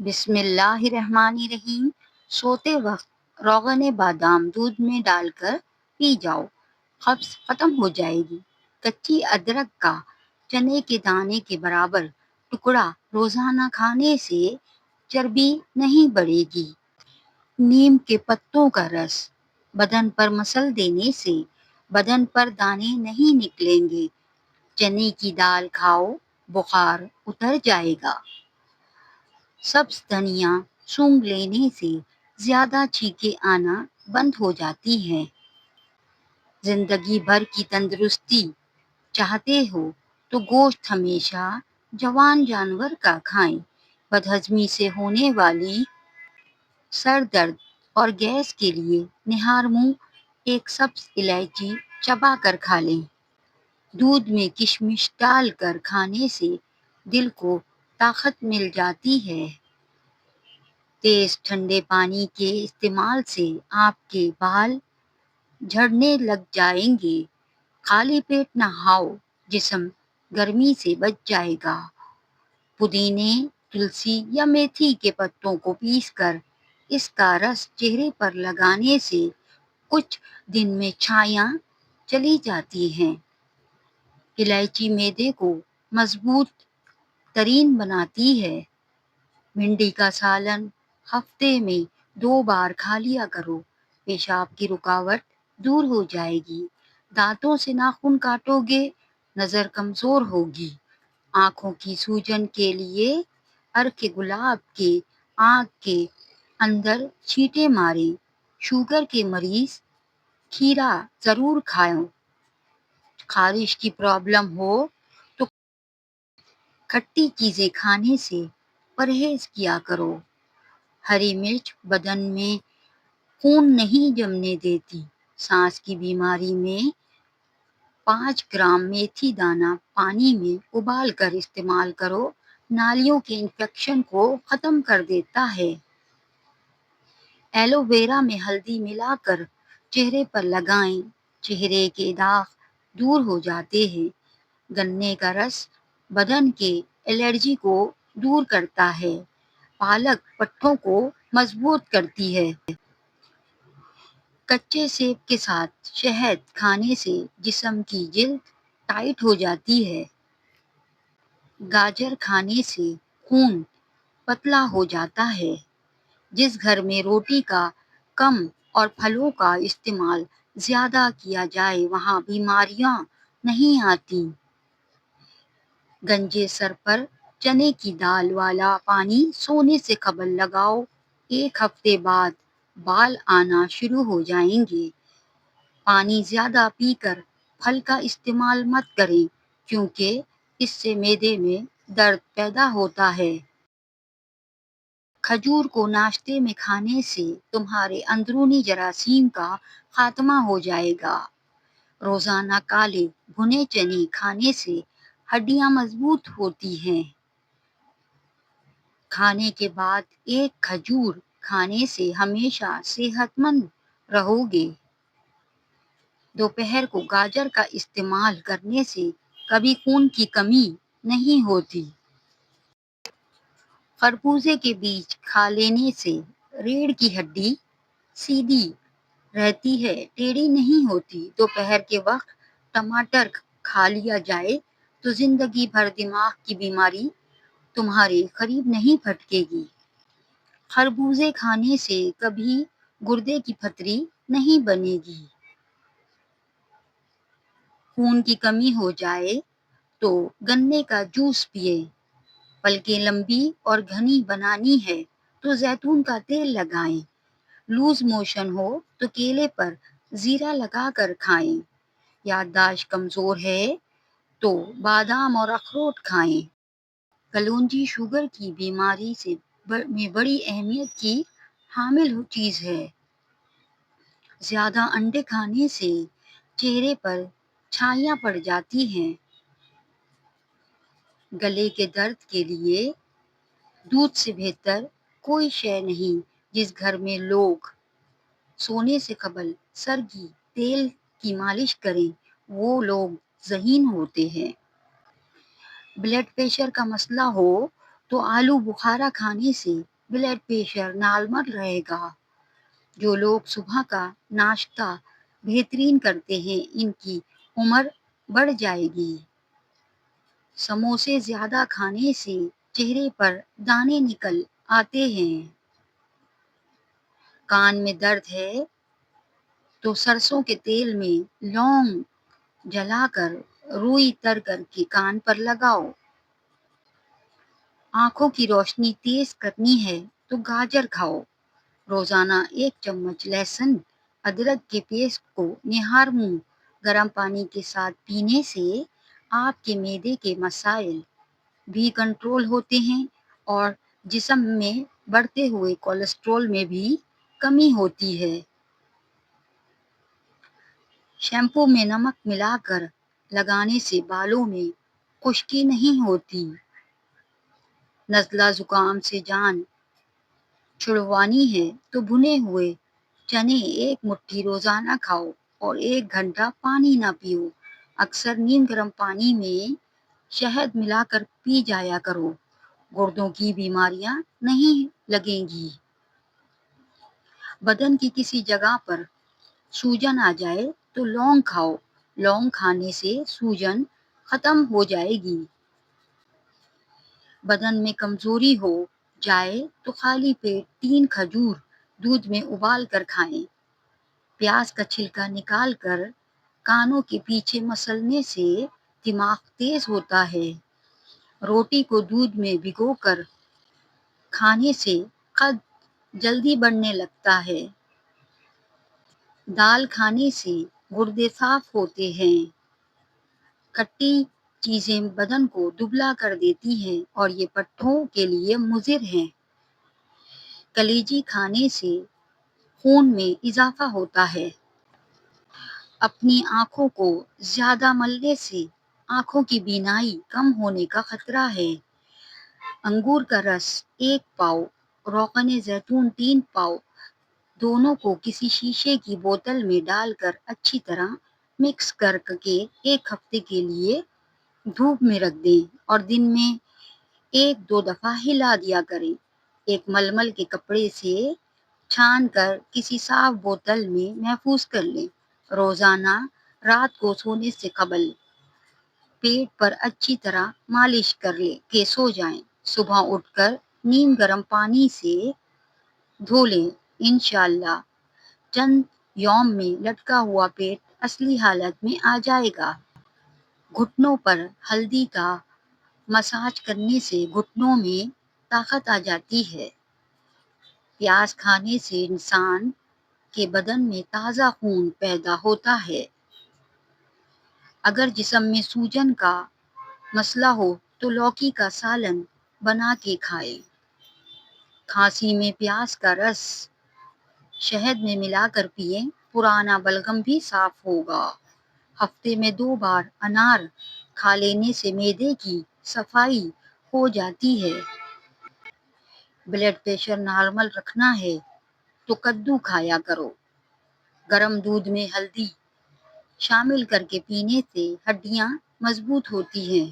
بسم اللہ الرحمن الرحیم۔ سوتے وقت روغن بادام دودھ میں ڈال کر پی جاؤ، قبض ختم ہو جائے گی۔ کچی ادرک کا چنے کے دانے کے برابر ٹکڑا روزانہ کھانے سے چربی نہیں بڑھے گی۔ نیم کے پتوں کا رس بدن پر مسل دینے سے بدن پر دانے نہیں نکلیں گے۔ چنے کی دال کھاؤ، بخار اتر جائے گا۔ سبز دھنیا سونگھ لینے سے زیادہ چھینکیں آنا بند ہو جاتی ہیں۔ زندگی بھر کی تندرستی چاہتے ہو تو گوشت ہمیشہ جوان جانور کا کھائیں۔ بدہضمی سے ہونے والی سر درد اور گیس کے لیے نہار منہ ایک سبز الائچی چبا کر کھا لیں۔ دودھ میں کشمش ڈال کر کھانے سے دل کو طاقت مل جاتی ہے۔ تیز ٹھنڈے پانی کے استعمال سے آپ کے بال جھڑنے لگ جائیں گے۔ خالی پیٹ نہاؤ، جسم گرمی سے بچ جائے گا۔ پودینے، تلسی یا میتھی کے پتوں کو پیس کر اس کا رس چہرے پر لگانے سے کچھ دن میں چھایاں چلی جاتی ہیں۔ الائچی معدے کو مضبوط ترین بناتی ہے۔ بھنڈی کا سالن ہفتے میں 2 بار کھا لیا کرو، پیشاب کی رکاوٹ دور ہو جائے گی۔ دانتوں سے ناخن کاٹو گے، نظر کمزور ہوگی۔ آنکھوں کی سوجن کے لیے ارک گلاب کے آنکھ کے اندر چھینٹے ماریں۔ شوگر کے مریض کھیرا ضرور کھائیں۔ خارش کی پرابلم ہو تو کھٹی چیزیں کھانے سے پرہیز کیا کرو۔ ہری مرچ بدن میں خون نہیں جمنے دیتی۔ سانس کی بیماری میں 5 گرام میتھی دانہ پانی میں ابال کر استعمال کرو، نالیوں کے انفیکشن کو ختم کر دیتا ہے۔ ایلو ویرا میں ہلدی ملا کر چہرے پر لگائیں، چہرے کے داغ دور ہو جاتے ہیں۔ گنے کا رس بدن کے الرجی کو دور کرتا ہے۔ پالک پٹھوں کو مضبوط کرتی ہے۔ کچے سیب کے ساتھ شہد کھانے سے جسم کی جلد ٹائٹ ہو جاتی ہے۔ گاجر کھانے سے خون پتلا ہو جاتا ہے۔ جس گھر میں روٹی کا کم اور پھلوں کا استعمال زیادہ کیا جائے وہاں بیماریاں نہیں آتیں۔ گنجے سر پر چنے کی دال والا پانی سونے سے قبل لگاؤ، 1 ہفتے بعد بال آنا شروع ہو جائیں گے۔ پانی زیادہ پی کر پھل کا استعمال مت کریں کیونکہ اس سے معدے میں درد پیدا ہوتا ہے۔ کھجور کو ناشتے میں کھانے سے تمہارے اندرونی جراثیم کا خاتمہ ہو جائے گا۔ روزانہ کالے بھنے چنے کھانے سے ہڈیاں مضبوط ہوتی ہیں۔ کھانے کے بعد 1 کھجور کھانے سے ہمیشہ صحت مند رہو گے۔ دوپہر کو گاجر کا استعمال کرنے سے کبھی خون کی کمی نہیں ہوتی۔ خربوزے کے بیج کھا لینے سے ریڑھ کی ہڈی سیدھی رہتی ہے، ٹیڑھی نہیں ہوتی۔ دوپہر کے وقت ٹماٹر کھا لیا جائے تو زندگی بھر دماغ کی بیماری تمہارے قریب نہیں پھٹکے گی۔ خربوزے کھانے سے کبھی گردے کی پتھری نہیں بنے گی۔ خون کی کمی ہو جائے تو گنے کا جوس پیئے۔ پلکیں لمبی اور گھنی بنانی ہے تو زیتون کا تیل لگائیں۔ لوز موشن ہو تو کیلے پر زیرہ لگا کر کھائیں۔ یادداشت کمزور ہے تو بادام اور اخروٹ کھائیں۔ کلونجی شوگر کی بیماری میں بڑی اہمیت کی حامل چیز ہے۔ زیادہ انڈے کھانے سے چہرے پر چھائیاں پڑ جاتی ہیں۔ گلے کے درد کے لیے دودھ سے بہتر کوئی شے نہیں۔ جس گھر میں لوگ سونے سے قبل سر کی تیل کی مالش کریں وہ لوگ ذہین ہوتے ہیں۔ بلڈ پریشر کا مسئلہ ہو تو آلو بخارا کھانے سے بلڈ پریشر نارمل رہے گا۔ جو لوگ صبح کا ناشتہ بہترین کرتے ہیں ان کی عمر بڑھ جائے گی۔ سموسے زیادہ کھانے سے چہرے پر دانے نکل آتے ہیں۔ کان میں درد ہے تو سرسوں کے تیل میں لونگ جلا کر روئی تر کر کے کان پر لگاؤ۔ آنکھوں کی روشنی تیز کرنی ہے تو گاجر کھاؤ۔ روزانہ 1 چمچ لہسن ادرک کے پیسٹ کو نہار منہ گرم پانی کے ساتھ پینے سے آپ کے معدے کے مسائل بھی کنٹرول ہوتے ہیں اور جسم میں بڑھتے ہوئے کولیسٹرول میں بھی کمی ہوتی ہے۔ شیمپو میں نمک ملا کر لگانے سے بالوں میں خشکی نہیں ہوتی۔ نزلہ زکام سے جان چھڑوانی ہے تو بھنے ہوئے چنے 1 مٹھی روزانہ کھاؤ اور 1 گھنٹہ پانی نہ پیو۔ اکثر نیم گرم پانی میں شہد ملا کر پی جایا کرو، گردوں کی بیماریاں نہیں لگیں گی۔ بدن کی کسی جگہ پر سوجن آ جائے تو لونگ کھاؤ، لونگ کھانے سے سوجن ختم ہو جائے گی۔ بدن میں کمزوری ہو جائے تو خالی پیٹ 3 کھجور دودھ میں ابال کر کھائیں۔ پیاز کا چھلکا نکال کر کانوں کے پیچھے مسلنے سے دماغ تیز ہوتا ہے۔ روٹی کو دودھ میں بھگو کر کھانے سے قد جلدی بڑھنے لگتا ہے۔ دال کھانے سے گردے صاف ہوتے ہیں۔ کھٹی چیزیں بدن کو دبلا کر دیتی ہیں اور یہ پٹھوں کے لیے مضر ہیں۔ کلیجی کھانے سے خون میں اضافہ ہوتا ہے۔ اپنی آنکھوں کو زیادہ ملنے سے آنکھوں کی بینائی کم ہونے کا خطرہ ہے۔ انگور کا رس 1 پاؤ، روغن زیتون 3 پاؤ، دونوں کو کسی شیشے کی بوتل میں ڈال کر اچھی طرح مکس کر کے 1 ہفتے کے لیے دھوپ میں رکھ دیں اور دن میں 1-2 دفعہ ہلا دیا کریں۔ ایک ململ کے کپڑے سے چھان کر کسی صاف بوتل میں محفوظ کر لیں۔ روزانہ رات کو سونے سے قبل پیٹ پر اچھی طرح مالش کر کے سو جائیں۔ صبح اٹھ کر نیم گرم پانی سے دھو لیں۔ انشاءاللہ چند یوم میں لٹکا ہوا پیٹ اصلی حالت میں آ جائے گا۔ گھٹنوں پر ہلدی کا مساج کرنے سے گھٹنوں میں طاقت آ جاتی ہے۔ پیاز کھانے سے انسان کے بدن میں تازہ خون پیدا ہوتا ہے۔ اگر جسم میں سوجن کا مسئلہ ہو تو لوکی کا سالن بنا کے کھائیں۔ کھانسی میں پیاز کا رس شہد میں ملا کر پئیں، پرانا بلغم بھی صاف ہوگا۔ ہفتے میں 2 بار انار کھا لینے سے معدے کی صفائی ہو جاتی ہے۔ بلڈ پریشر نارمل رکھنا ہے تو کدو کھایا کرو۔ گرم دودھ میں ہلدی شامل کر کے پینے سے ہڈیاں مضبوط ہوتی ہیں۔